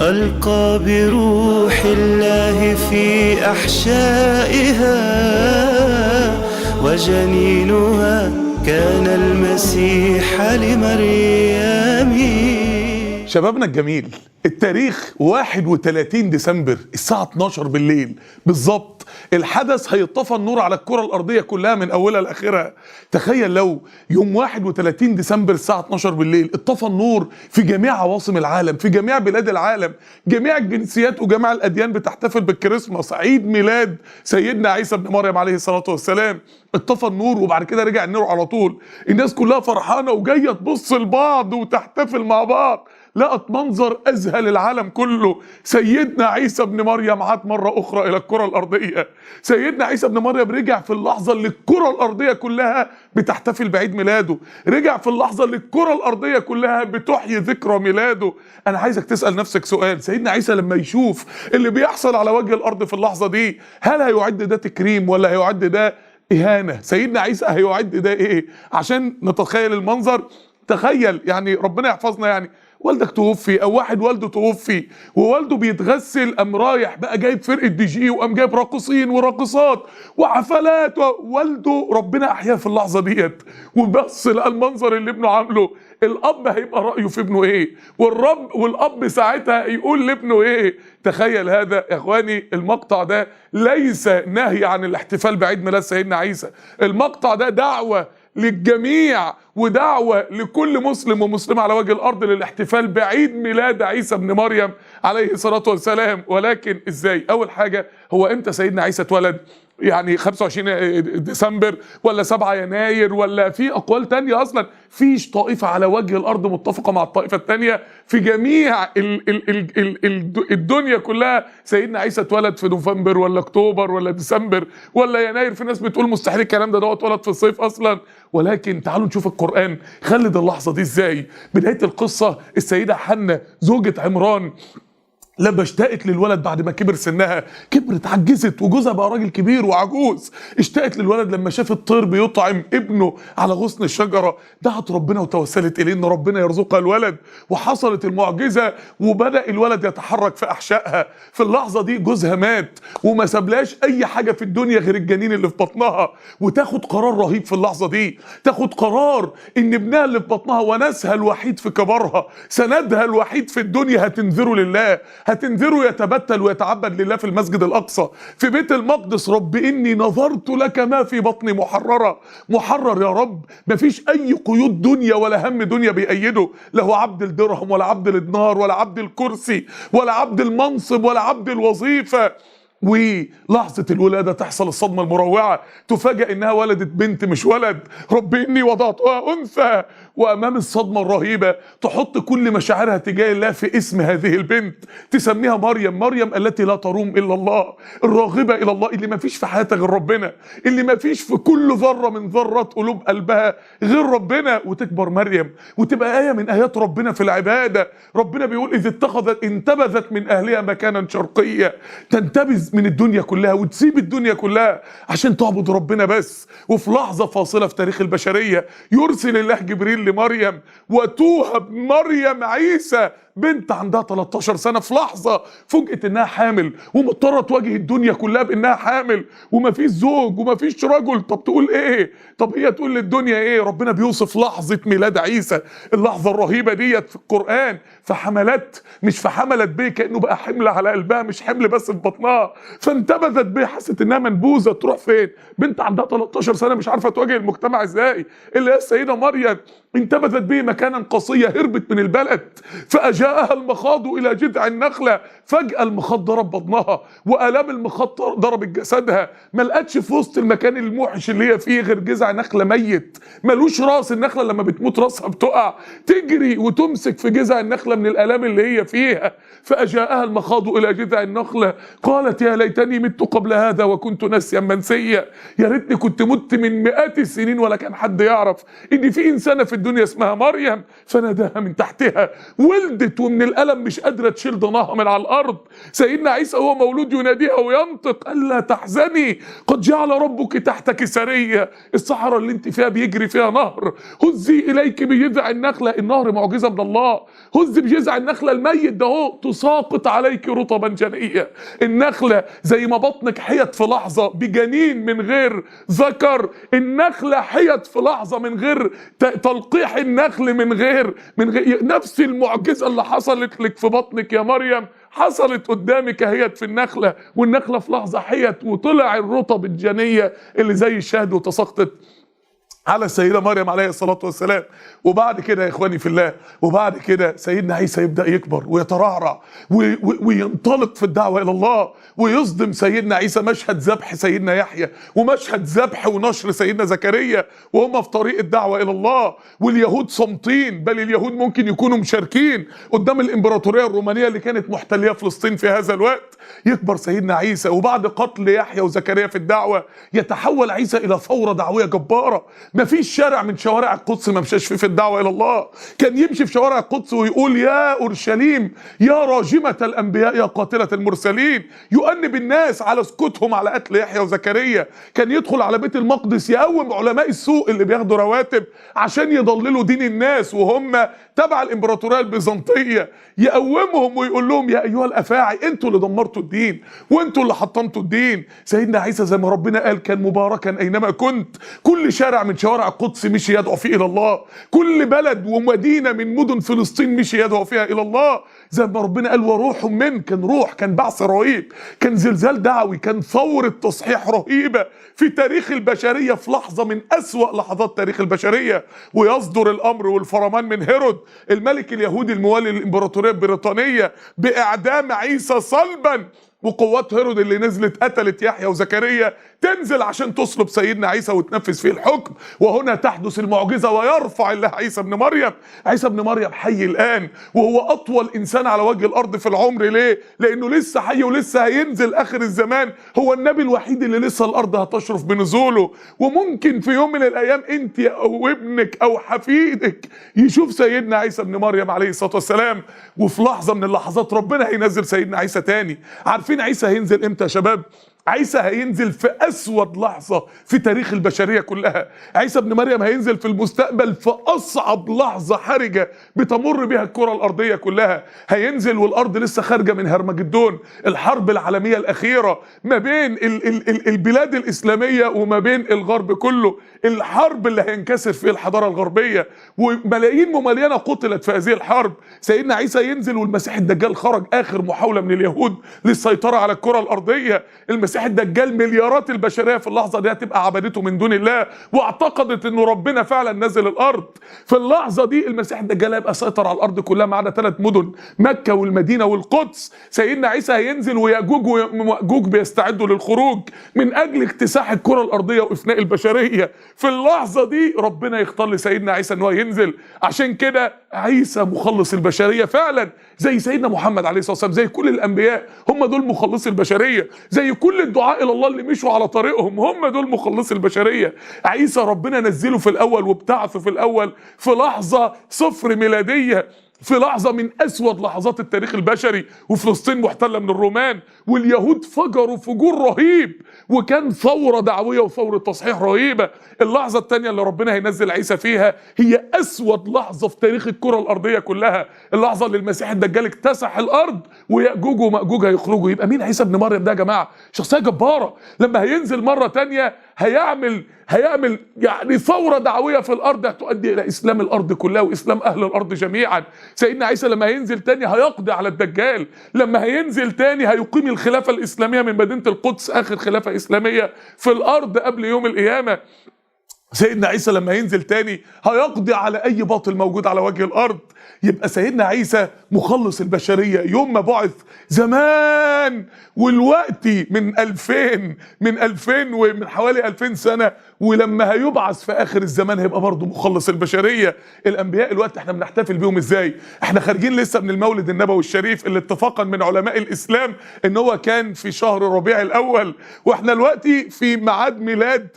ألقى بروح الله في أحشائها، وجنينها كان المسيح لمريم. شبابنا الجميل، التاريخ 31 ديسمبر الساعة 12 بالليل بالظبط. الحدث هيطفى النور على الكرة الأرضية كلها من أولها لآخرها. تخيل لو يوم 31 ديسمبر الساعة 12 بالليل اتطفى النور في جميع عواصم العالم، في جميع بلاد العالم، جميع الجنسيات وجميع الأديان بتحتفل بالكريسماس، عيد ميلاد سيدنا عيسى ابن مريم عليه الصلاة والسلام. اتطفى النور وبعد كده رجع النور على طول. الناس كلها فرحانة وجاية تبص لبعض وتحتفل مع بعض. لقت منظر أذهل العالم كله، سيدنا عيسى ابن مريم عاد مرة أخرى إلى الكرة الأرضية. سيدنا عيسى ابن مريم رجع في اللحظة اللي الكرة الأرضية كلها بتحتفل بعيد ميلاده، رجع في اللحظة اللي الكرة الأرضية كلها بتحيي ذكرى ميلاده. أنا عايزك تسأل نفسك سؤال، سيدنا عيسى لما يشوف اللي بيحصل على وجه الأرض في اللحظة دي، هل هيعد ده تكريم ولا هيعد ده إهانة؟ سيدنا عيسى هيعد ده إيه؟ عشان نتخيل المنظر. تخيل يعني ربنا يحفظنا، يعني والدك توفي او واحد والده توفي ووالده بيتغسل، قام رايح بقى جايب فرقه دي جي وقام جايب راقصين وراقصات وحفلات، والده ربنا احياه في اللحظه ديت وبص لقى المنظر اللي ابنه عامله. الاب هيبقى رايه في ابنه ايه؟ والاب ساعتها يقول لابنه ايه؟ تخيل هذا يا اخواني. المقطع ده ليس نهي عن الاحتفال بعيد ميلاد سيدنا عيسى، المقطع ده دعوه للجميع ودعوة لكل مسلم ومسلمة على وجه الأرض للاحتفال بعيد ميلاد عيسى ابن مريم عليه الصلاة والسلام. ولكن إزاي؟ أول حاجة، هو إمتى سيدنا عيسى اتولد؟ يعني 25 ديسمبر ولا 7 يناير ولا في أقوال تانية؟ أصلا فيش طائفة على وجه الأرض متفقة مع الطائفة التانية. في جميع الدنيا كلها سيدنا عيسى اتولد في نوفمبر ولا أكتوبر ولا ديسمبر ولا يناير. في ناس بتقول مستحيل الكلام ده اتولد في الصيف أصلا. ولكن تعالوا نشوف القرآن خلد اللحظة دي ازاي. بداية القصة، السيدة حنة زوجة عمران لما اشتقت للولد بعد ما كبر سنها، كبرت عجزت وجوزها بقى راجل كبير وعجوز، اشتقت للولد لما شافت الطير بيطعم ابنه على غصن الشجرة، دعت ربنا وتوسلت اليه ان ربنا يرزقها الولد، وحصلت المعجزة وبدأ الولد يتحرك في احشائها. في اللحظة دي جوزها مات وما سابلاش اي حاجة في الدنيا غير الجنين اللي في بطنها، وتاخد قرار رهيب في اللحظة دي، تاخد قرار ان ابنها اللي في بطنها ونسها الوحيد في كبرها، سندها الوحيد في الدنيا، هتنذره لله، هتنذره يتبتل ويتعبد لله في المسجد الأقصى في بيت المقدس. رب إني نظرت لك ما في بطني محررة. محرر يا رب، مفيش أي قيود دنيا ولا هم دنيا بيأيده، لا هو عبد الدرهم ولا عبد الدينار ولا عبد الكرسي ولا عبد المنصب ولا عبد الوظيفة. ولحظة الولادة تحصل الصدمة المروعة، تفاجأ انها ولدت بنت مش ولد. رب اني وضعتها انثى. وامام الصدمة الرهيبة تحط كل مشاعرها تجاه الله في اسم هذه البنت، تسميها مريم. مريم التي لا تروم الا الله، الراغبة الى الله، اللي ما فيش في حياتها غير ربنا، اللي ما فيش في كل ذرة من ذرات قلوب قلبها غير ربنا. وتكبر مريم وتبقى آية من آيات ربنا في العبادة. ربنا بيقول إذ انتبذت من أهلها مكانا شرقيا، تنتبذ من الدنيا كلها وتسيب الدنيا كلها عشان تعبد ربنا بس. وفي لحظة فاصلة في تاريخ البشرية يرسل الله جبريل لمريم وتوهب مريم عيسى، بنت عندها 13 سنة. في لحظة فوجئت انها حامل ومضطرة تواجه الدنيا كلها بانها حامل، ومفيش زوج ومفيش رجل. طب تقول ايه؟ طب هي تقول للدنيا ايه؟ ربنا بيوصف لحظة ميلاد عيسى، اللحظة الرهيبة ديت في القرآن. فحملت، مش فحملت بيه كأنه بقى حمل على قلبها، مش حمل بس في بطنها، فانتبذت بيه، حست انها منبوذة. تروح فين؟ بنت عندها 13 سنة مش عارفة تواجه المجتمع ازاي، اللي هي السيدة مريم. انتبذت به مكانا قصيا، هربت من البلد. فأجاءها المخاض إلى جذع النخلة، فجأة المخاض ضرب بطنها وآلام المخاض ضربت جسدها. ما لقتش في وسط المكان الموحش اللي هي فيه غير جذع نخلة ميت ملوش راس. النخلة لما بتموت راسها بتقع، تجري وتمسك في جذع النخلة من الآلام اللي هي فيها. فأجاءها المخاض إلى جذع النخلة قالت يا ليتني مت قبل هذا وكنت نسيا منسيا. يا ريتني كنت مت من مئات السنين ولا كان حد يعرف ان في انسانة في الدنيا اسمها مريم. فناداها من تحتها ولدت اتشلت ومن الألم مش قادرة تشيل ضناها من على الأرض. سيدنا عيسى هو مولود يناديها وينطق: ألا تحزني قد جعل ربك تحتك سرية. الصحراء اللي انت فيها بيجري فيها نهر، هزي إليك بجذع النخلة. النهر معجزة من الله. هز بجذع النخلة، الميت ده هو تساقط عليك رطبا جنيا. النخلة زي ما بطنك حيت في لحظة بجنين من غير ذكر، النخلة حيت في لحظة من غير تلقيح النخل، من غير نفس المعجزة اللي حصلت لك في بطنك يا مريم حصلت قدامك هيت في النخلة، والنخلة في لحظة حيت وطلع الرطب الجنية اللي زي الشهد وتساقطت على السيدة مريم عليه الصلاة والسلام. وبعد كده يا إخواني في الله، وبعد كده سيدنا عيسى يبدأ يكبر ويترعرع وينطلق في الدعوة إلى الله، ويصدم سيدنا عيسى مشهد ذبح سيدنا يحيى ومشهد ذبح ونشر سيدنا زكريا وهم في طريق الدعوة إلى الله، واليهود صامتين، بل اليهود ممكن يكونوا مشاركين قدام الإمبراطورية الرومانية اللي كانت محتلية فلسطين في هذا الوقت. يكبر سيدنا عيسى، وبعد قتل يحيى وزكريا في الدعوة يتحول عيسى إلى ثورة دعوية جبارة. مفيش شارع من شوارع القدس ما مشاش فيه في الدعوة إلى الله. كان يمشي في شوارع القدس ويقول: يا أورشليم يا راجمة الأنبياء يا قاتلة المرسلين، يؤنب الناس على سكوتهم على قتل يحيى وزكريا. كان يدخل على بيت المقدس يقوم علماء السوء اللي بياخدوا رواتب عشان يضللوا دين الناس وهم تبع الإمبراطورية البيزنطية، يقومهم ويقول لهم: يا أيها الأفاعي، انتوا اللي دمرتوا الدين وانتوا اللي حطمتوا الدين. سيدنا عيسى زي ما ربنا قال كان مباركا أينما كنت. كل شارع من شوارع القدس مشي يدعو فيه إلى الله، كل بلد ومدينة من مدن فلسطين مشي يدعو فيها إلى الله. زي ما ربنا قال: وروح منه. كان روح، كان بعث رهيب، كان زلزال دعوي، كان ثورة تصحيح رهيبة في تاريخ البشرية في لحظة من أسوأ لحظات تاريخ البشرية. ويصدر الأمر والفرمان من هيرود الملك اليهودي الموالي للإمبراطورية البريطانية بإعدام عيسى صلبا، وقوات هيرود اللي نزلت قتلت يحيى وزكريا تنزل عشان تصلب سيدنا عيسى وتنفذ فيه الحكم. وهنا تحدث المعجزة ويرفع الله عيسى ابن مريم. عيسى ابن مريم حي الآن، وهو أطول إنسان على وجه الأرض في العمر. ليه؟ لأنه لسه حي ولسه هينزل آخر الزمان. هو النبي الوحيد اللي لسه الأرض هتشرف بنزوله، وممكن في يوم من الأيام أنت أو ابنك أو حفيدك يشوف سيدنا عيسى ابن مريم عليه الصلاة والسلام. وفي لحظة من اللحظات ربنا هينزل سيدنا عيسى تاني. عارفين عيسى هينزل امتى يا شباب؟ عيسى هينزل في أسود لحظة في تاريخ البشرية كلها. عيسى ابن مريم هينزل في المستقبل في أصعب لحظة حرجة بتمر بها الكرة الأرضية كلها. هينزل والأرض لسه خارجة من هرمجدون، الحرب العالمية الأخيرة ما بين البلاد الإسلامية وما بين الغرب كله، الحرب اللي هينكسر فيها الحضارة الغربية، وملايين مملينة قتلت في هذه الحرب. سيدنا عيسى ينزل والمسيح الدجال خرج، آخر محاولة من اليهود للسيطرة على الكرة الأرضية. المسيح الدجال مليارات البشرية في اللحظة دي هتبقى عبادته من دون الله، واعتقدت انه ربنا فعلا نزل الارض. في اللحظة دي المسيح الدجال هيبقى سيطر على الارض كلها ما عدا 3 مدن، مكة والمدينة والقدس. سيدنا عيسى هينزل ويأجوج ومأجوج بيستعدوا للخروج من اجل اكتساح الكرة الارضية وافناء البشرية. في اللحظة دي ربنا يختار لسيدنا عيسى ان هو ينزل. عشان كده عيسى مخلص البشرية فعلا، زي سيدنا محمد عليه الصلاة والسلام، زي كل الانبياء هم دول مخلصي البشرية، زي كل الدعاء الى الله اللي مشوا على طريقهم هم دول مخلصي البشرية. عيسى ربنا نزله في الاول وابتعثه في الاول في لحظة 0 ميلادية، في لحظة من أسود لحظات التاريخ البشري، وفلسطين محتلة من الرومان، واليهود فجروا فجور رهيب، وكان ثورة دعوية وثورة تصحيح رهيبة. اللحظة الثانية اللي ربنا هينزل عيسى فيها هي أسود لحظة في تاريخ الكرة الأرضية كلها، اللحظة اللي المسيح الدجال اكتسح الأرض ويأجوج ومأجوج هيخرجوا. يبقى مين عيسى ابن مريم ده يا جماعة؟ شخصية جبارة. لما هينزل مرة تانية هيعمل يعني ثورة دعوية في الأرض هتؤدي إلى إسلام الأرض كلها وإسلام أهل الأرض جميعا. سيدنا عيسى لما هينزل تاني هيقضي على الدجال، لما هينزل تاني هيقيم الخلافة الإسلامية من مدينة القدس، آخر خلافة إسلامية في الأرض قبل يوم القيامة. سيدنا عيسى لما ينزل تاني هيقضي على أي باطل موجود على وجه الأرض. يبقى سيدنا عيسى مخلص البشرية يوم ما بعث زمان، والوقت من 2000 ومن حوالي 2000 سنة ولما هيبعث في اخر الزمان هيبقى برضه مخلص البشريه. الانبياء الوقت احنا بنحتفل بيهم ازاي؟ احنا خارجين لسه من المولد النبوي الشريف اللي اتفاقا من علماء الاسلام ان هو كان في شهر ربيع الاول، واحنا دلوقتي في ميعاد ميلاد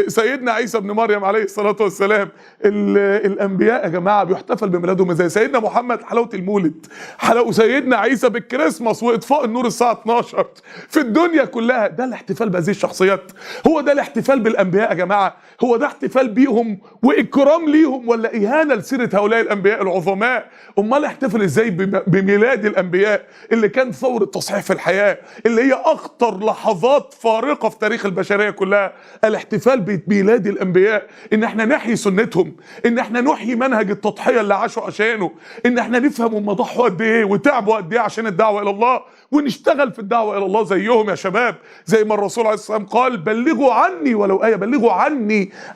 سيدنا عيسى ابن مريم عليه الصلاه والسلام. الانبياء يا جماعه بيحتفل بميلادهم ازاي؟ سيدنا محمد حلاوه المولد، حلاوه سيدنا عيسى بالكريسماس واطفاء النور الساعه 12 في الدنيا كلها. ده الاحتفال بهذه الشخصيات؟ هو ده الاحتفال بالانبياء يا جماعه؟ هو ده احتفال بيهم واكرام ليهم ولا اهانه لسيره هؤلاء الانبياء العظماء؟ امال احتفل ازاي بميلاد الانبياء اللي كان ثوره تصحيح في الحياه، اللي هي اخطر لحظات فارقه في تاريخ البشريه كلها؟ الاحتفال بميلاد الانبياء ان احنا نحيي سنتهم، ان احنا نحيي منهج التضحيه اللي عاشوا عشانه، ان احنا نفهم هم ضحوا قد ايه وتعبوا قد ايه عشان الدعوه الى الله، ونشتغل في الدعوه الى الله زيهم يا شباب. زي ما الرسول عليه الصلاه والسلام قال بلغوا عني ولو ايه، بلغوا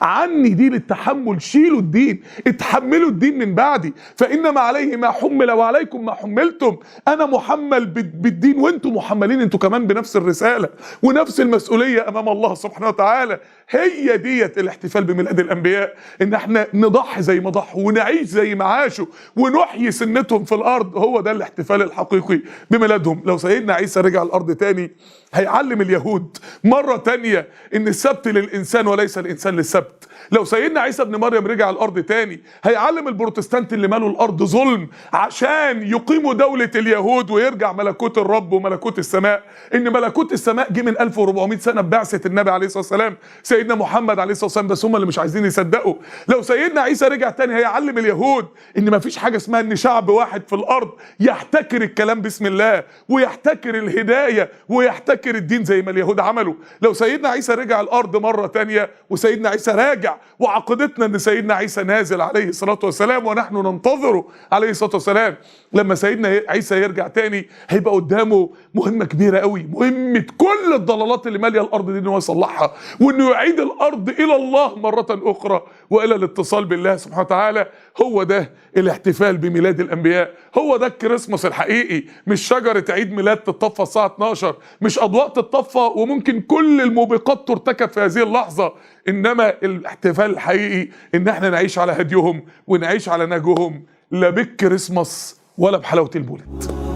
عني دي للتحمل، شيلوا الدين، اتحملوا الدين من بعدي، فانما عليه ما حمل وعليكم ما حملتم. انا محمل بالدين وانتم محملين انتم كمان بنفس الرساله ونفس المسؤوليه امام الله سبحانه وتعالى. هي ديت الاحتفال بميلاد الانبياء، ان احنا نضحي زي ما ضحوا ونعيش زي ما عاشوا ونحيي سنتهم في الارض. هو ده الاحتفال الحقيقي بميلادهم. لو سيدنا عيسى رجع الارض تاني هيعلم اليهود مرة تانية ان السبت للانسان وليس الانسان للسبت. لو سيدنا عيسى ابن مريم رجع الارض تاني هيعلم البروتستانت اللي مالوا الارض ظلم عشان يقيموا دولة اليهود ويرجع ملكوت الرب وملكوت السماء، ان ملكوت السماء جه من 1400 سنة ببعثة النبي عليه الصلاة والسلام سيدنا محمد عليه الصلاة والسلام، بس هم اللي مش عايزين يصدقوا. لو سيدنا عيسى رجع تاني هيعلم اليهود ان مفيش حاجة اسمها ان شعب واحد في الارض يحتكر الكلام باسم الله ويحتكر الهداية ويحتكر الدين زي ما اليهود عملوا. لو سيدنا عيسى رجع الارض مرة تانية، وسيدنا عيسى راجع وعقيدتنا ان سيدنا عيسى نازل عليه الصلاة والسلام ونحن ننتظره عليه الصلاة والسلام، لما سيدنا عيسى يرجع تاني هيبقى قدامه مهمة كبيرة قوي، مهمة كل الضلالات اللي مالية الارض دي انه يصلحها، وانه يعيد الارض الى الله مرة اخرى والى الاتصال بالله سبحانه وتعالى. هو ده الاحتفال بميلاد الانبياء، هو ده الكريسماس الحقيقي، مش شجرة عيد ميلاد تتطفى الساعة 12، مش اضواء تتطفى وممكن كل الموبقات ترتكب في هذه اللحظة، انما الاحتفال الحقيقي ان احنا نعيش على هديهم ونعيش على نهجهم، لا بالكريسماس ولا بحلاوة المولد.